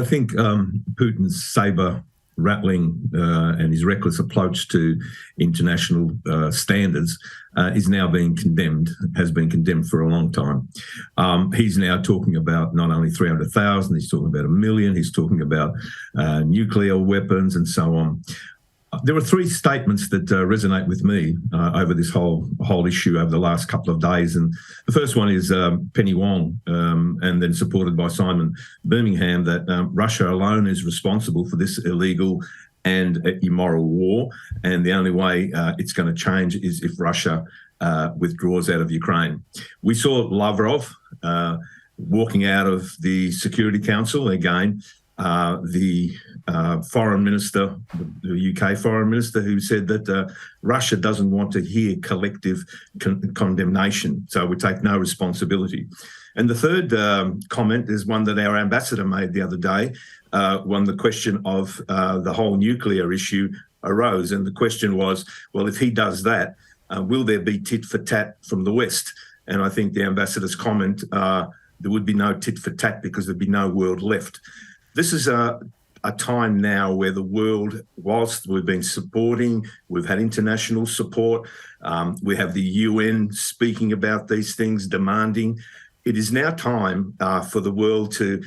I think Putin's saber rattling and his reckless approach to international standards is now being condemned, has been condemned for a long time. He's now talking about not only 300,000, he's talking about 1 million, he's talking about nuclear weapons and so on. There are three statements that resonate with me over this whole issue over the last couple of days. And the first one is Penny Wong, and then supported by Simon Birmingham, that Russia alone is responsible for this illegal and immoral war. And the only way it's going to change is if Russia withdraws out of Ukraine. We saw Lavrov walking out of the Security Council again. The foreign minister, the UK foreign minister, who said that Russia doesn't want to hear collective condemnation, so we take no responsibility. And the third comment is one that our ambassador made the other day when the question of the whole nuclear issue arose. And the question was, well, if he does that, will there be tit for tat from the West? And I think the ambassador's comment, there would be no tit for tat because there'd be no world left. This is a time now where the world, whilst we've been supporting, we've had international support, we have the UN speaking about these things, demanding. It is now time for the world to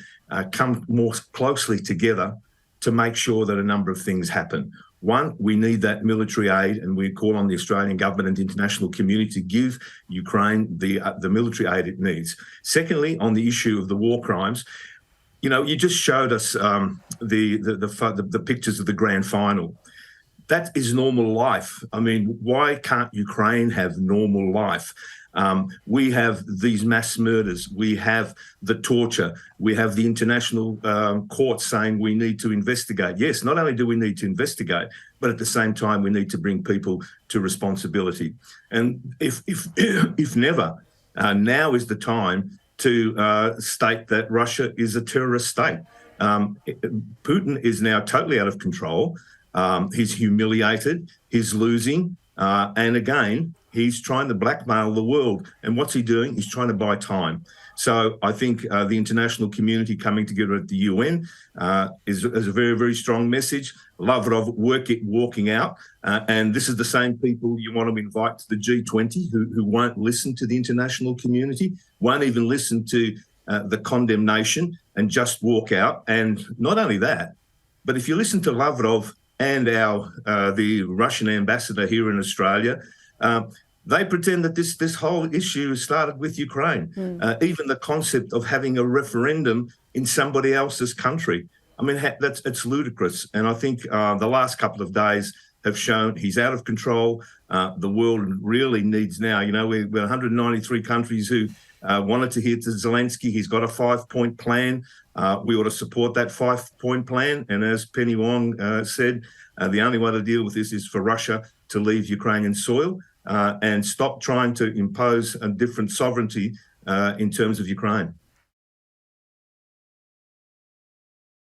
come more closely together to make sure that a number of things happen. One, we need that military aid, and we call on the Australian government and international community to give Ukraine the military aid it needs. Secondly, on the issue of the war crimes, you know, you just showed us the pictures of the grand final. That is normal life. I mean, why can't Ukraine have normal life? We have these mass murders. We have the torture. We have the international court saying we need to investigate. Yes, not only do we need to investigate, but at the same time, we need to bring people to responsibility. And if never, now is the time to state that Russia is a terrorist state. Putin is now totally out of control. He's humiliated. He's losing. And again, he's trying to blackmail the world. And what's he doing? He's trying to buy time. So I think the international community coming together at the UN is a very, very strong message. Lavrov walking out. And this is the same people you want to invite to the G20 who won't listen to the international community, won't even listen to the condemnation and just walk out. And not only that, but if you listen to Lavrov and the Russian ambassador here in Australia, they pretend that this whole issue started with Ukraine. Even the concept of having a referendum in somebody else's country. I mean, it's ludicrous. And I think the last couple of days have shown he's out of control. The world really needs now. You know, we're 193 countries who wanted to hear to Zelensky. He's got a 5-point plan. We ought to support that 5-point plan. And as Penny Wong said, the only way to deal with this is for Russia to leave Ukrainian soil and stop trying to impose a different sovereignty in terms of Ukraine.